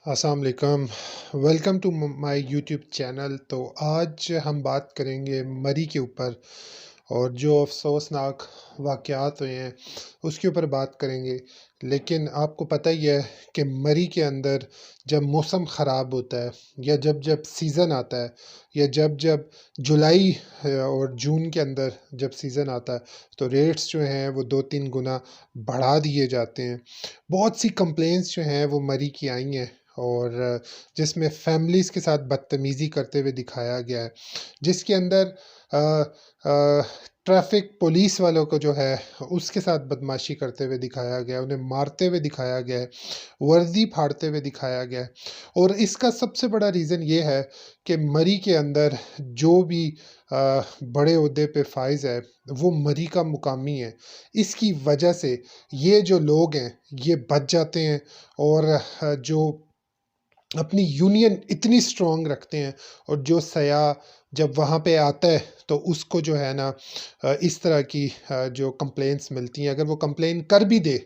अस्सलाम वालेकुम। Welcome to my YouTube channel. तो आज हम बात करेंगे मरी के ऊपर और जो अफसोसनाक वाक़यात हुए हैं उसके ऊपर बात करेंगे। लेकिन आपको पता ही है कि मरी के अंदर जब मौसम ख़राब होता है या जब जब सीज़न आता है या जब जब जुलाई और जून के अंदर जब सीज़न आता है तो रेट्स जो हैं वो 2-3 गुना बढ़ा दिए जाते हैं। बहुत सी कंप्लेंट्स जो हैं वो मरी की आई हैं और जिसमें फैमिलीज़ के साथ बदतमीज़ी करते हुए दिखाया गया है, जिसके अंदर ट्रैफ़िक पुलिस वालों को जो है उसके साथ बदमाशी करते हुए दिखाया गया है, उन्हें मारते हुए दिखाया गया है, वर्दी फाड़ते हुए दिखाया गया है। और इसका सबसे बड़ा रीज़न ये है कि मरी के अंदर जो भी बड़े ओहदे पे फ़ाइज़ है, वो मरी का मुकामी है। इसकी वजह से ये जो लोग हैं, ये बच जाते हैं और जो अपनी यूनियन इतनी स्ट्रॉन्ग रखते हैं और जो सयाह जब वहाँ पे आता है तो उसको जो है ना इस तरह की जो कंप्लेंट्स मिलती हैं, अगर वो कंप्लेन कर भी दे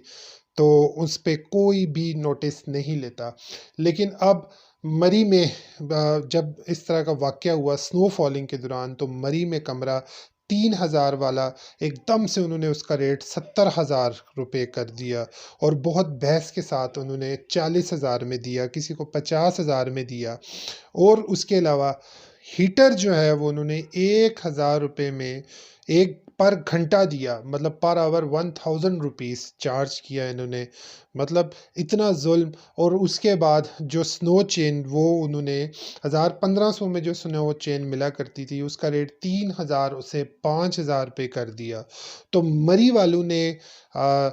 तो उस पे कोई भी नोटिस नहीं लेता। लेकिन अब मरी में जब इस तरह का वाक़या हुआ स्नो फॉलिंग के दौरान, तो मरी में कमरा 3000 वाला एकदम से उन्होंने उसका रेट 70,000 रुपए कर दिया और बहुत बहस के साथ उन्होंने 40,000 में दिया, किसी को 50,000 में दिया। और उसके अलावा हीटर जो है वो उन्होंने 1000 रुपए में एक पर घंटा दिया, मतलब पर आवर 1000 रुपीज़ चार्ज किया इन्होंने। मतलब इतना ज़ुल्म। और उसके बाद जो स्नो चेन वो उन्होंने 1500 में जो स्नो चेन मिला करती थी उसका रेट 3000 उसे 5000 रुपये कर दिया। तो मरी वालों ने आ,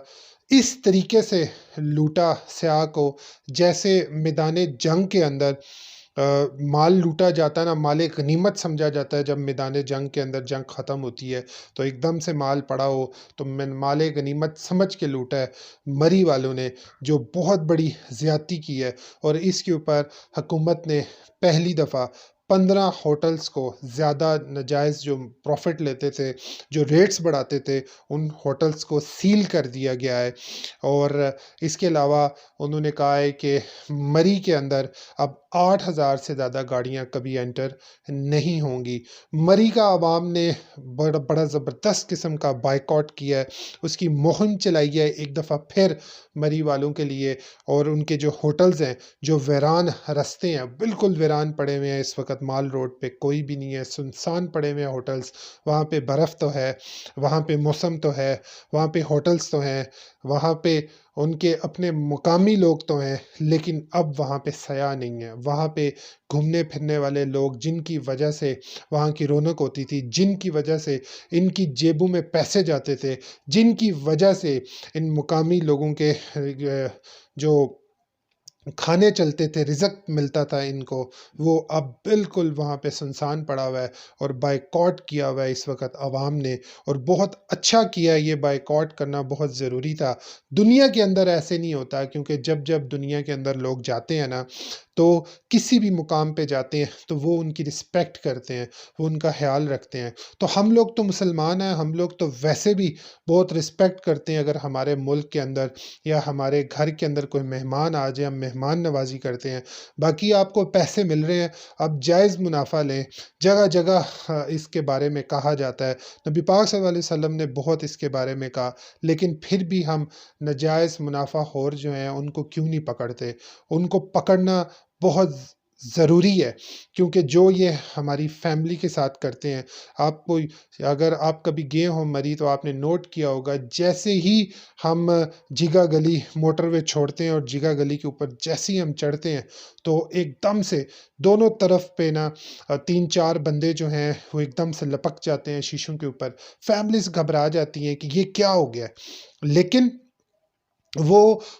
इस तरीके से लूटा स्याह को, जैसे मैदान जंग के अंदर माल लूटा जाता है ना, माल एक गनीमत समझा जाता है। जब मैदान जंग के अंदर जंग ख़त्म होती है तो एकदम से माल पड़ा हो तो मैं माल गनीमत समझ के लूटा है मरी वालों ने, जो बहुत बड़ी ज़्यादती की है। और इसके ऊपर हुकूमत ने पहली दफ़ा 15 होटल्स को ज़्यादा नाजायज़ जो प्रॉफिट लेते थे, जो रेट्स बढ़ाते थे, उन होटल्स को सील कर दिया गया है। और इसके अलावा उन्होंने कहा है कि मरी के अंदर अब 8000 से ज़्यादा गाड़ियाँ कभी एंटर नहीं होंगी। मरी का अवाम ने बड़ा बड़ा ज़बरदस्त किस्म का बायकॉट किया है, उसकी मुहिम चलाई है एक दफ़ा फिर मरी वालों के लिए। और उनके जो होटल्स हैं, जो वीरान रास्ते हैं, बिल्कुल वीरान पड़े हुए हैं। इस वक्त माल रोड पे कोई भी नहीं है, सुनसान पड़े हुए हैं होटल्स। वहाँ पे बर्फ़ तो है, वहाँ पे मौसम तो है, वहाँ पे होटल्स तो हैं, वहाँ पे उनके अपने मुकामी लोग तो हैं, लेकिन अब वहाँ पे सयाह नहीं है। वहाँ पे घूमने फिरने वाले लोग, जिनकी वजह से वहाँ की रौनक होती थी, जिनकी वजह से इनकी जेबों में पैसे जाते थे, जिनकी वजह से इन मुकामी लोगों के जो खाने चलते थे, रिज़्क मिलता था इनको, वो अब बिल्कुल वहाँ पे सुनसान पड़ा हुआ है और बायकॉट किया हुआ है इस वक़्त अवाम ने। और बहुत अच्छा किया है, ये बायकॉट करना बहुत ज़रूरी था। दुनिया के अंदर ऐसे नहीं होता, क्योंकि जब-जब दुनिया के अंदर लोग जाते हैं ना, तो किसी भी मुकाम पे जाते हैं तो वो उनकी रिस्पेक्ट करते हैं, वो उनका ख़्याल रखते हैं। तो हम लोग तो मुसलमान हैं, हम लोग तो वैसे भी बहुत रिस्पेक्ट करते हैं। अगर हमारे मुल्क के अंदर या हमारे घर के अंदर कोई मेहमान आ जाए, हम मेहमान नवाज़ी करते हैं। बाकी आपको पैसे मिल रहे हैं, आप जायज़ मुनाफ़ा लें। जगह-जगह इसके बारे में कहा जाता है। नबी पाक सल्लल्लाहु अलैहि वसल्लम ने बहुत इसके बारे में कहा, लेकिन फिर भी हम नाजायज़ मुनाफ़ाखोर जो हैं उनको क्यों नहीं पकड़ते? उनको पकड़ना बहुत ज़रूरी है, क्योंकि जो ये हमारी फैमिली के साथ करते हैं। आपको, अगर आप कभी गए हो मरी तो आपने नोट किया होगा, जैसे ही हम जिगा गली मोटरवे छोड़ते हैं और जिगा गली के ऊपर जैसे ही हम चढ़ते हैं तो एकदम से दोनों तरफ पे ना 3-4 बंदे जो हैं वो एकदम से लपक जाते हैं शीशों के ऊपर। फैमिलीज़ घबरा जाती हैं कि ये क्या हो गया है? लेकिन वो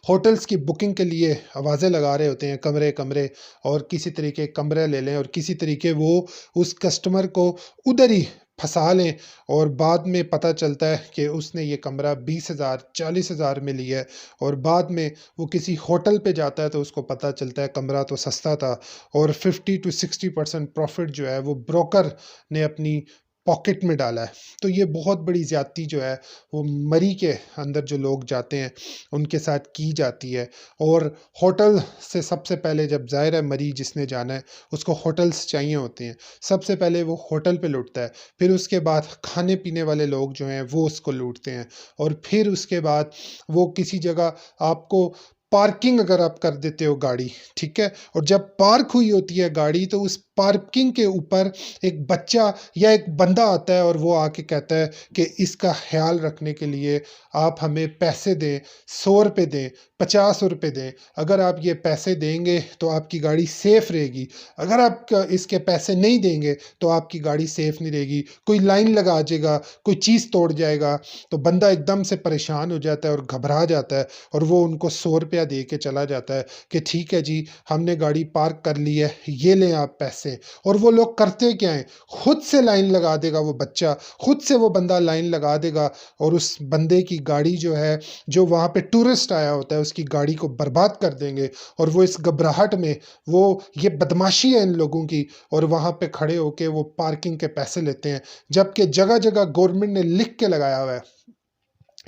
होटल्स की बुकिंग के लिए आवाज़ें लगा रहे होते हैं, कमरे-कमरे, और किसी तरीके कमरे ले लें और किसी तरीके वो उस कस्टमर को उधर ही फँसा लें। और बाद में पता चलता है कि उसने ये कमरा 20,000 40,000 में लिया है और बाद में वो किसी होटल पे जाता है तो उसको पता चलता है कमरा तो सस्ता था। और 50 to 60% प्रॉफ़िट जो है वो ब्रोकर ने अपनी पॉकेट में डाला है। तो ये बहुत बड़ी ज़्यादती जो है वो मरी के अंदर जो लोग जाते हैं उनके साथ की जाती है। और होटल से सबसे पहले, जब ज़ाहिर है मरी जिसने जाना है उसको होटल्स चाहिए होते हैं, सबसे पहले वो होटल पे लुटता है, फिर उसके बाद खाने पीने वाले लोग जो हैं वो उसको लूटते हैं, और फिर उसके बाद वो किसी जगह आपको पार्किंग अगर आप कर देते हो गाड़ी, ठीक है, और जब पार्क हुई होती है गाड़ी तो उस पार्किंग के ऊपर एक बच्चा या एक बंदा आता है और वो आके कहता है कि इसका ख्याल रखने के लिए आप हमें पैसे दें, 100 रुपये दें, 50 रुपये दें। अगर आप ये पैसे देंगे तो आपकी गाड़ी सेफ रहेगी, अगर आप इसके पैसे नहीं देंगे तो आपकी गाड़ी सेफ नहीं रहेगी, कोई लाइन लगा जाएगा, कोई चीज़ तोड़ जाएगा। तो बंदा एकदम से परेशान हो जाता है और घबरा जाता है, और वो उनको 100 रुपया दे के चला जाता है कि ठीक है जी, हमने गाड़ी पार्क कर ली है, ये लें आप पैसे। और वो लोग करते क्या हैं, खुद से लाइन लगा देगा वो बच्चा, खुद से वो बंदा लाइन लगा देगा, और उस बंदे की गाड़ी जो है, जो वहाँ पे टूरिस्ट आया होता है, उसकी गाड़ी को बर्बाद कर देंगे। और वो इस घबराहट में, वो ये बदमाशी है इन लोगों की, और वहाँ पे खड़े होके वो पार्किंग के पैसे लेते हैं, जबकि जगह जगह गवर्नमेंट ने लिख के लगाया हुआ है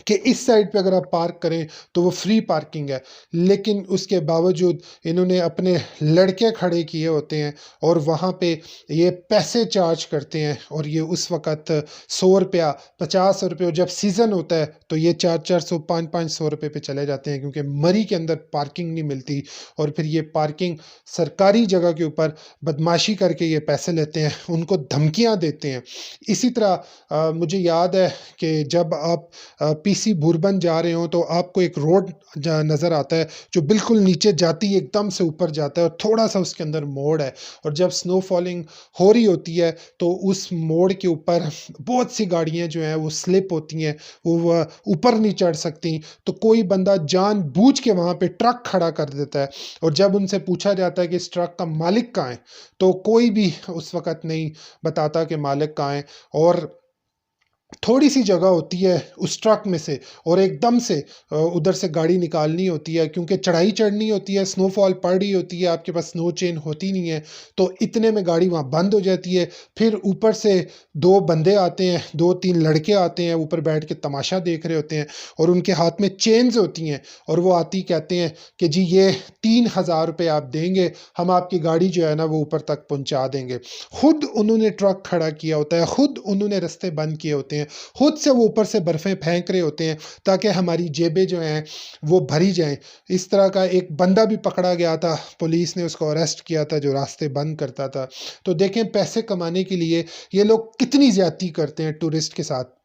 कि इस साइड पे अगर आप पार्क करें तो वो फ्री पार्किंग है। लेकिन उसके बावजूद इन्होंने अपने लड़के खड़े किए होते हैं और वहाँ पे ये पैसे चार्ज करते हैं, और ये उस वक़्त 100 रुपया, 50 रुपये, जब सीज़न होता है तो ये 400-400, 500-500 रुपये पे चले जाते हैं, क्योंकि मरी के अंदर पार्किंग नहीं मिलती। और फिर ये पार्किंग सरकारी जगह के ऊपर बदमाशी करके ये पैसे लेते हैं, उनको धमकियाँ देते हैं। इसी तरह मुझे याद है कि जब आप पीसी बुरबन जा रहे हो तो आपको एक रोड नज़र आता है जो बिल्कुल नीचे जाती है, एकदम से ऊपर जाता है, और थोड़ा सा उसके अंदर मोड़ है। और जब स्नो फॉलिंग हो रही होती है तो उस मोड़ के ऊपर बहुत सी गाड़ियां जो हैं वो स्लिप होती हैं, वो ऊपर नहीं चढ़ सकती। तो कोई बंदा जानबूझ के वहाँ पे ट्रक खड़ा कर देता है, और जब उनसे पूछा जाता है कि इस ट्रक का मालिक कहाँ है, तो कोई भी उस वक़्त नहीं बताता कि मालिक कहाँ है। और थोड़ी सी जगह होती है उस ट्रक में से, और एकदम से उधर से गाड़ी निकालनी होती है, क्योंकि चढ़ाई चढ़नी होती है, स्नोफॉल पड़ रही होती है, आपके पास स्नो चेन होती नहीं है, तो इतने में गाड़ी वहाँ बंद हो जाती है। फिर ऊपर से दो बंदे आते हैं, दो तीन लड़के आते हैं, ऊपर बैठ के तमाशा देख रहे होते हैं, और उनके हाथ में चेन्स होती हैं, और वो आती कहते हैं कि जी ये 3,000 रुपये आप देंगे, हम आपकी गाड़ी जो है ना वो ऊपर तक पहुँचा देंगे। खुद उन्होंने ट्रक खड़ा किया होता है, खुद उन्होंने रास्ते बंद किए होते हैं, खुद से वो ऊपर से बर्फ़ें फेंक रहे होते हैं ताकि हमारी जेबें जो हैं वो भरी जाएं। इस तरह का एक बंदा भी पकड़ा गया था, पुलिस ने उसको अरेस्ट किया था जो रास्ते बंद करता था। तो देखें पैसे कमाने के लिए ये लोग कितनी ज़्यादती करते हैं टूरिस्ट के साथ।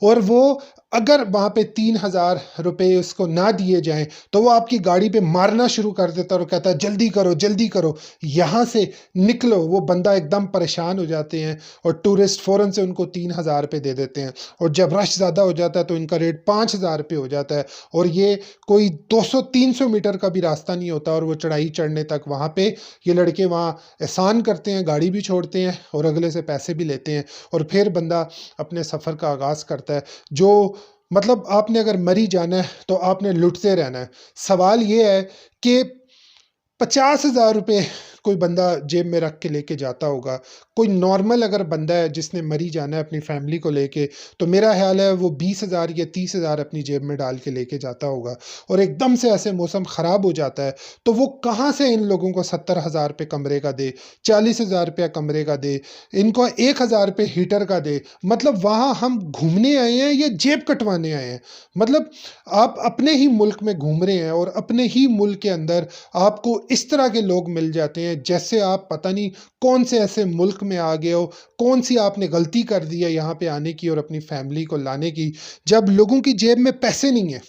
और वो अगर वहाँ पे 3,000 रुपये उसको ना दिए जाएं तो वो आपकी गाड़ी पे मारना शुरू कर देता है और कहता है जल्दी करो, जल्दी करो, यहाँ से निकलो। वो बंदा एकदम परेशान हो जाते हैं, और टूरिस्ट फ़ौरन से उनको 3,000 रुपये दे देते हैं। और जब रश ज़्यादा हो जाता है तो इनका रेट 5,000 रुपये हो जाता है, और ये कोई 200-300 मीटर का भी रास्ता नहीं होता, और वो चढ़ाई चढ़ने तक वहाँ पे ये लड़के वहाँ एहसान करते हैं, गाड़ी भी छोड़ते हैं और अगले से पैसे भी लेते हैं, और फिर बंदा अपने सफ़र का आगाज़ करता है। जो मतलब आपने अगर मरी जाना है तो आपने लुटते रहना है। सवाल ये है कि 50,000 रुपये कोई बंदा जेब में रख के लेके जाता होगा, कोई नॉर्मल अगर बंदा है जिसने मरी जाना है अपनी फैमिली को लेके, तो मेरा ख्याल है वो 20,000 या 30,000 अपनी जेब में डाल के लेके जाता होगा। और एकदम से ऐसे मौसम ख़राब हो जाता है तो वो कहाँ से इन लोगों को 70,000 रुपये कमरे का दे, 40,000 रुपया कमरे का दे, इनको 1,000 रुपये हीटर का दे। मतलब वहाँ हम घूमने आए हैं या जेब कटवाने आए हैं? मतलब आप अपने ही मुल्क में घूम रहे हैं, और अपने ही मुल्क के अंदर आपको इस तरह के लोग मिल जाते हैं जैसे आप पता नहीं कौन से ऐसे मुल्क में आ गए हो, कौन सी आपने गलती कर दी है यहाँ पे आने की और अपनी फैमिली को लाने की, जब लोगों की जेब में पैसे नहीं है,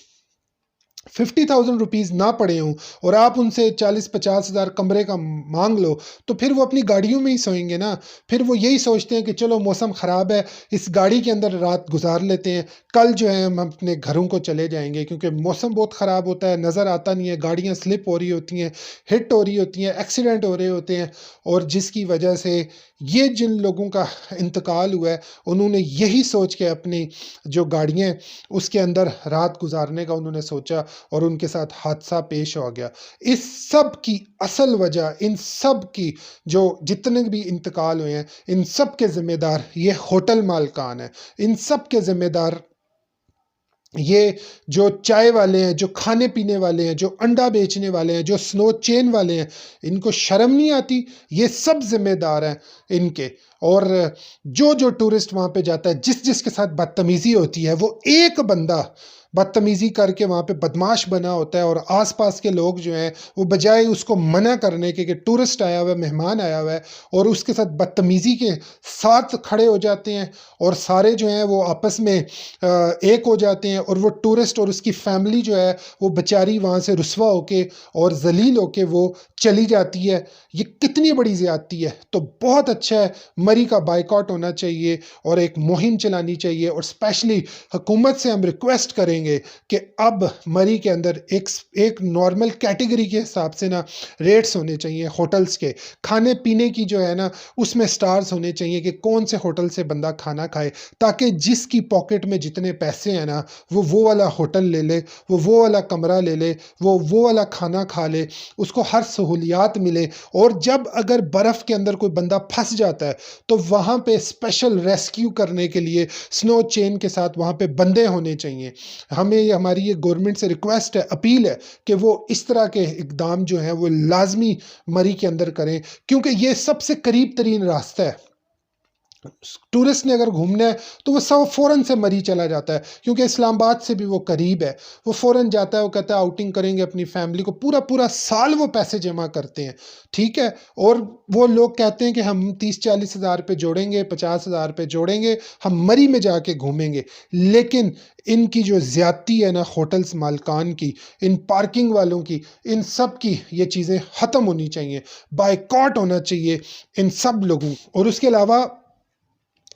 50,000 रुपीज़ ना पड़े हों, और आप उनसे 40-50 हज़ार कमरे का मांग लो, तो फिर वो अपनी गाड़ियों में ही सोएंगे ना। फिर वो यही सोचते हैं कि चलो मौसम ख़राब है, इस गाड़ी के अंदर रात गुजार लेते हैं, कल जो है हम अपने घरों को चले जाएंगे, क्योंकि मौसम बहुत ख़राब होता है, नज़र आता नहीं है, गाड़ियाँ स्लिप हो रही होती हैं, हिट हो रही होती हैं, एक्सीडेंट हो रहे होते हैं। और जिसकी वजह से ये जिन लोगों का इंतकाल हुआ है, उन्होंने यही सोच के अपनी जो गाड़ियाँ उसके अंदर रात गुजारने का उन्होंने सोचा, और उनके साथ हादसा पेश हो गया। इस सब की असल वजह, इन सब की जो जितने भी इंतकाल हुए हैं, इन सब के ज़िम्मेदार ये होटल मालकान हैं। इन सब के ज़िम्मेदार ये जो चाय वाले हैं, जो खाने पीने वाले हैं, जो अंडा बेचने वाले हैं, जो स्नो चेन वाले हैं, इनको शर्म नहीं आती? ये सब ज़िम्मेदार हैं इनके। और जो टूरिस्ट वहाँ पे जाता है, जिसके साथ बदतमीज़ी होती है, वो एक बंदा बदतमीज़ी करके वहाँ पे बदमाश बना होता है, और आसपास के लोग जो हैं वो बजाय उसको मना करने के कि टूरिस्ट आया हुआ है, मेहमान आया हुआ है, और उसके साथ बदतमीज़ी के साथ खड़े हो जाते हैं, और सारे जो हैं वो आपस में एक हो जाते हैं, और वो टूरिस्ट और उसकी फैमिली जो है वो बेचारी वहाँ से रुस्वा होके और जलील होके वो चली जाती है। ये कितनी बड़ी ज़्यादती है। तो बहुत अच्छा है, मरी का बाइकआउट होना चाहिए और एक मुहिम चलानी चाहिए, और स्पेशली हुकूमत से हम रिक्वेस्ट करेंगे कि अब मरी के अंदर एक नॉर्मल कैटेगरी के हिसाब से ना रेट्स होने चाहिए होटल्स के, खाने पीने की जो है ना उसमें स्टार्स होने चाहिए कि कौन से होटल से बंदा खाना खाए, ताकि जिसकी पॉकेट में जितने पैसे हैं ना वो वाला होटल ले ले, वो वाला कमरा ले ले, वो वाला खाना खा ले, उसको हर सहूलियात मिले। और जब अगर बर्फ़ के अंदर कोई बंदा फंस जाता है तो वहाँ पे स्पेशल रेस्क्यू करने के लिए स्नो चेन के साथ वहाँ पे बंदे होने चाहिए। हमें हमारी ये गवर्नमेंट से रिक्वेस्ट है, अपील है कि वो इस तरह के इकदाम जो हैं वो लाजमी मरी के अंदर करें, क्योंकि ये सबसे करीब तरीन रास्ता है। टूरिस्ट ने अगर घूमना है तो वो सब फ़ौरन से मरी चला जाता है, क्योंकि इस्लामाबाद से भी वो करीब है। वो फ़ौरन जाता है, वो कहता है आउटिंग करेंगे अपनी फैमिली को, पूरा पूरा साल वो पैसे जमा करते हैं, ठीक है। और वो लोग कहते हैं कि हम 30-40 हज़ार रुपये जोड़ेंगे, 50 हज़ार रुपये जोड़ेंगे, हम मरी में जाके घूमेंगे। लेकिन इनकी जो ज़्यादती है ना होटल्स मालकान की, इन पार्किंग वालों की, इन सब की ये चीज़ें ख़त्म होनी चाहिए, बायकॉट होना चाहिए इन सब लोगों। और उसके अलावा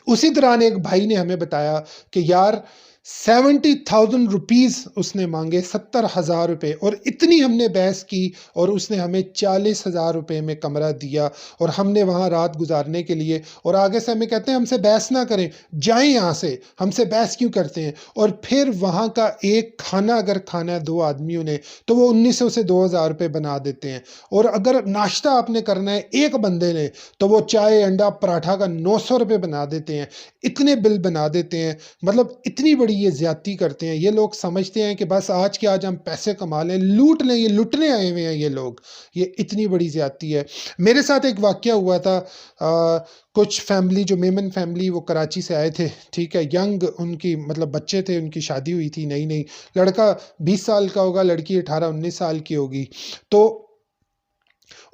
उसी दौरान एक भाई ने हमें बताया कि यार 70,000 रुपीज़ उसने मांगे, 70,000 रुपये, और इतनी हमने बहस की और उसने हमें 40,000 रुपये में कमरा दिया, और हमने वहाँ रात गुजारने के लिए, और आगे से हमें कहते हैं हमसे बहस ना करें, जाएं यहाँ से, हमसे बहस क्यों करते हैं। और फिर वहाँ का एक खाना अगर खाना है 2 आदमियों ने तो वो 1900 से 2,000 रुपये बना देते हैं, और अगर नाश्ता आपने करना है एक बंदे ने तो वो चाय अंडा पराठा का 900 रुपये बना देते हैं, इतने बिल बना देते हैं। मतलब इतनी बड़ी ये ज़्यादती करते हैं ये लोग, समझते हैं कि बस आज के आज हम पैसे कमा लें, लूट लें, ये लुटने आए हुए हैं ये लोग। ये इतनी बड़ी ज़्यादती है। मेरे साथ एक वाक़या हुआ था, कुछ फैमिली जो मेमन फैमिली वो कराची से आए थे, ठीक है, यंग उनकी मतलब बच्चे थे, उनकी शादी हुई थी नई नई, लड़का 20 साल का होगा, लड़की 18-19 साल की होगी। तो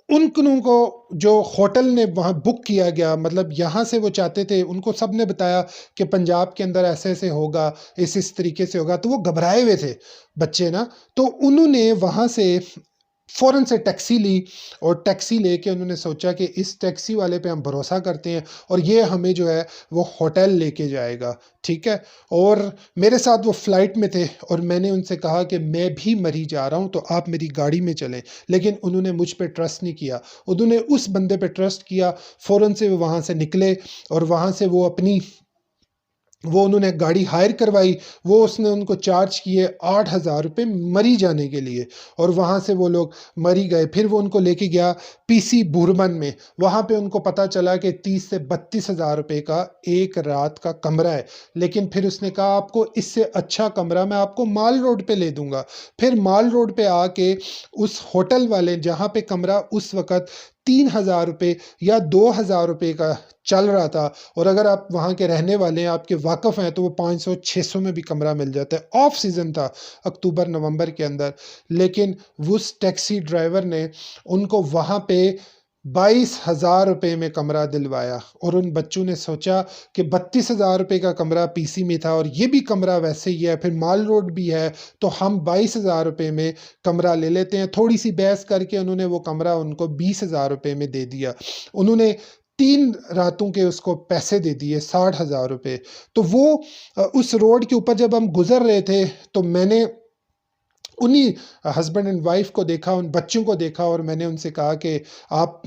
उनको जो होटल ने वहाँ बुक किया गया, मतलब यहाँ से वो चाहते थे, उनको सब ने बताया कि पंजाब के अंदर ऐसे ऐसे होगा, इस तरीके से होगा, तो वो घबराए हुए थे बच्चे ना। तो उन्होंने वहाँ से फ़ौरन से टैक्सी ली, और टैक्सी लेके उन्होंने सोचा कि इस टैक्सी वाले पे हम भरोसा करते हैं और ये हमें जो है वो होटल लेके जाएगा, ठीक है। और मेरे साथ वो फ़्लाइट में थे, और मैंने उनसे कहा कि मैं भी मरी जा रहा हूँ तो आप मेरी गाड़ी में चलें, लेकिन उन्होंने मुझ पे ट्रस्ट नहीं किया। उन्होंने उस बंदे पे ट्रस्ट किया, फ़ौरन से वो वहाँ से निकले, और वहाँ से वो उन्होंने गाड़ी हायर करवाई। वो उसने उनको चार्ज किए 8,000 रुपये मरी जाने के लिए, और वहाँ से वो लोग मरी गए। फिर वो उनको लेके गया पीसी बुरबन में, वहाँ पे उनको पता चला कि 30 से 32,000 रुपये का एक रात का कमरा है। लेकिन फिर उसने कहा आपको इससे अच्छा कमरा मैं आपको माल रोड पे ले दूंगा। फिर माल रोड पे आके उस होटल वाले जहाँ पे कमरा उस वक़्त 3,000 रुपये या 2,000 रुपये का चल रहा था, और अगर आप वहाँ के रहने वाले हैं, आपके वाकफ़ हैं, तो वो 500-600 में भी कमरा मिल जाता है। ऑफ सीज़न था, अक्टूबर नवंबर के अंदर। लेकिन उस टैक्सी ड्राइवर ने उनको वहाँ पे 22,000 रुपये में कमरा दिलवाया, और उन बच्चों ने सोचा कि 32,000 रुपये का कमरा पीसी में था, और ये भी कमरा वैसे ही है, फिर माल रोड भी है, तो हम 22,000 रुपये में कमरा ले लेते हैं। थोड़ी सी बहस करके उन्होंने वो कमरा उनको 20,000 रुपये में दे दिया। उन्होंने 3 रातों के उसको पैसे दे दिए, 60,000 रुपये। तो वो उस रोड के ऊपर जब हम गुज़र रहे थे तो मैंने उन्हीं हस्बैंड एंड वाइफ को देखा, उन बच्चों को देखा और मैंने उनसे कहा कि आप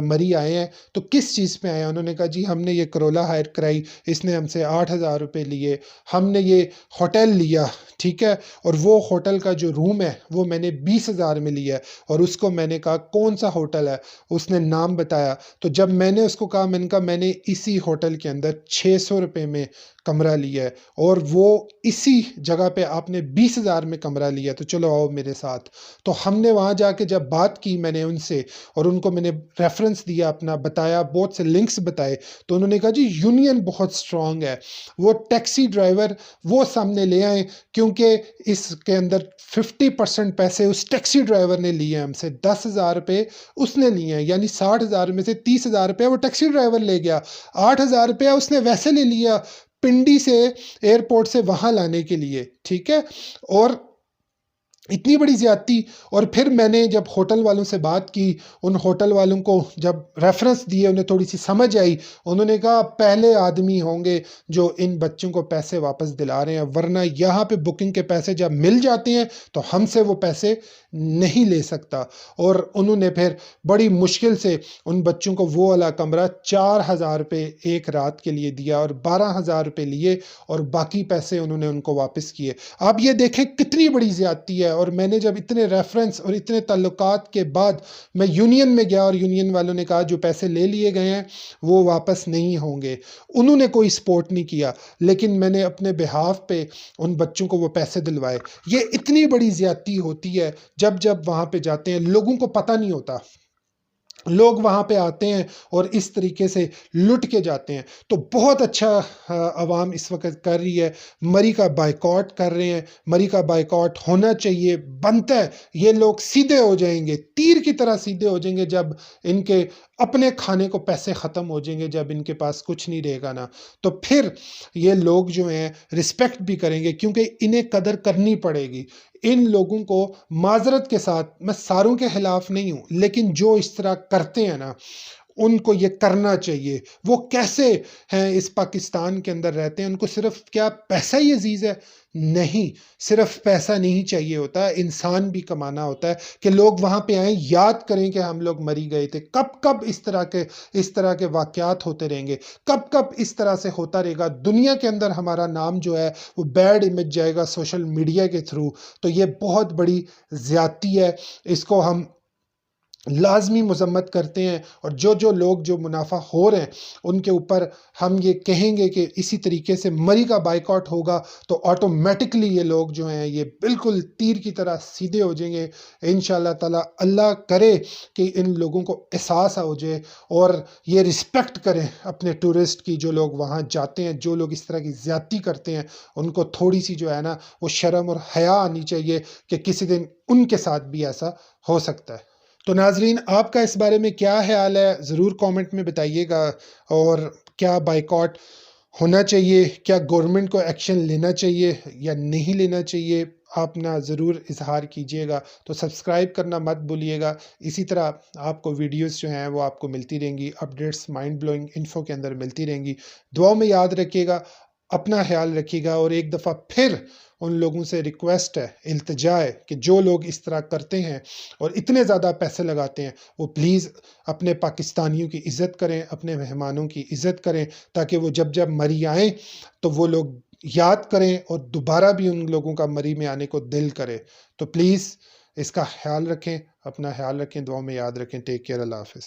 मरी आए हैं तो किस चीज़ पे आए हैं? उन्होंने कहा जी हमने ये करोला हायर कराई, इसने हमसे 8,000 रुपये लिए, हमने ये होटल लिया, ठीक है, और वो होटल का जो रूम है वो मैंने 20,000 में लिया है। और उसको मैंने कहा कौन सा होटल है, उसने नाम बताया। तो जब मैंने उसको कहा, मैंने कहा मैंने इसी होटल के अंदर 600 रुपये में कमरा लिया है और वो इसी जगह पे आपने 20,000 में कमरा लिया, तो चलो आओ मेरे साथ। तो हमने वहाँ जाके जब बात की मैंने उनसे और उनको मैंने रेफरेंस दिया, अपना बताया, बहुत से लिंक्स बताए, तो उन्होंने कहा जी यूनियन बहुत स्ट्रांग है। वो टैक्सी ड्राइवर वो सामने ले आए क्योंकि इसके अंदर 50% पैसे उस टैक्सी ड्राइवर ने लिए हैं हमसे, 10,000 रुपये उसने लिए हैं, यानी 60,000 में से 30,000 रुपया वो टैक्सी ड्राइवर ले गया, 8,000 रुपया उसने वैसे ले लिया पिंडी से एयरपोर्ट से वहां लाने के लिए, ठीक है। और इतनी बड़ी ज़्यादती। और फिर मैंने जब होटल वालों से बात की, उन होटल वालों को जब रेफरेंस दिए, उन्हें थोड़ी सी समझ आई, उन्होंने कहा पहले आदमी होंगे जो इन बच्चों को पैसे वापस दिला रहे हैं, वरना यहाँ पे बुकिंग के पैसे जब मिल जाते हैं तो हमसे वो पैसे नहीं ले सकता। और उन्होंने फिर बड़ी मुश्किल से उन बच्चों को वो वाला कमरा 4,000 रुपये एक रात के लिए दिया और 12,000 रुपये लिए और बाकी पैसे उन्होंने उनको वापस किए। आप ये देखें कितनी बड़ी ज़्यादती है। और मैंने जब इतने रेफरेंस और इतने ताल्लुकात के बाद मैं यूनियन में गया और यूनियन वालों ने कहा जो पैसे ले लिए गए हैं वो वापस नहीं होंगे, उन्होंने कोई सपोर्ट नहीं किया, लेकिन मैंने अपने बिहाफ पे उन बच्चों को वो पैसे दिलवाए। ये इतनी बड़ी ज़्यादती होती है जब जब वहाँ पे जाते हैं, लोगों को पता नहीं होता, लोग वहाँ पे आते हैं और इस तरीके से लुट के जाते हैं। तो बहुत अच्छा अवाम इस वक्त कर रही है, मरी का बायकॉट कर रहे हैं, मरी का बायकॉट होना चाहिए, बनता है। ये लोग सीधे हो जाएंगे, तीर की तरह सीधे हो जाएंगे जब इनके अपने खाने को पैसे ख़त्म हो जाएंगे, जब इनके पास कुछ नहीं रहेगा ना, तो फिर ये लोग जो हैं रिस्पेक्ट भी करेंगे क्योंकि इन्हें कदर करनी पड़ेगी। इन लोगों को माजरत के साथ, मैं सारों के खिलाफ नहीं हूं, लेकिन जो इस तरह करते हैं ना उनको ये करना चाहिए। वो कैसे हैं, इस पाकिस्तान के अंदर रहते हैं, उनको सिर्फ क्या पैसा ही अजीज है? नहीं, सिर्फ पैसा नहीं चाहिए होता है, इंसान भी कमाना होता है कि लोग वहां पे आए, याद करें कि हम लोग मरी गए थे। कब कब इस तरह के वाकयात होते रहेंगे, कब कब इस तरह से होता रहेगा, दुनिया के अंदर हमारा नाम जो है वो बैड इमेज जाएगा सोशल मीडिया के थ्रू। तो ये बहुत बड़ी ज्यादती है, इसको हम लाजमी मजम्मत करते हैं। और जो जो लोग जो मुनाफा हो रहे हैं उनके ऊपर हम ये कहेंगे कि इसी तरीके से मरी का बाइकआउट होगा तो ऑटोमेटिकली ये लोग जो हैं ये बिल्कुल तीर की तरह सीधे हो जाएंगे इंशाल्लाह ताला। अल्लाह करे कि इन लोगों को एहसास हो जाए और ये रिस्पेक्ट करें अपने टूरिस्ट की, जो लोग वहाँ जाते हैं, जो लोग इस तरह की ज़्यादती करते हैं, उनको थोड़ी सी जो है ना वो शर्म और हया आनी चाहिए कि किसी दिन उनके साथ भी ऐसा हो सकता है। तो नाजरीन, आपका इस बारे में क्या ख्याल है, ज़रूर कमेंट में बताइएगा। और क्या बाइकॉट होना चाहिए, क्या गवर्नमेंट को एक्शन लेना चाहिए या नहीं लेना चाहिए, आप ना ज़रूर इजहार कीजिएगा। तो सब्सक्राइब करना मत भूलिएगा। इसी तरह आपको वीडियोस जो हैं वो आपको मिलती रहेंगी, अपडेट्स माइंड ब्लोइंग इन्फो के अंदर मिलती रहेंगी। दुआ में याद रखिएगा, अपना ख्याल रखिएगा। और एक दफ़ा फिर उन लोगों से रिक्वेस्ट है, इल्तिजा है कि जो लोग इस तरह करते हैं और इतने ज़्यादा पैसे लगाते हैं, वो प्लीज़ अपने पाकिस्तानियों की इज़्ज़त करें, अपने मेहमानों की इज़्ज़त करें, ताकि वो जब जब मरी आएँ तो वो लोग याद करें और दोबारा भी उन लोगों का मरी में आने को दिल करे। तो प्लीज़ इसका ख्याल रखें, अपना ख्याल रखें, दुआ में याद रखें। टेक केयर, अल्लाह हाफ़िज़।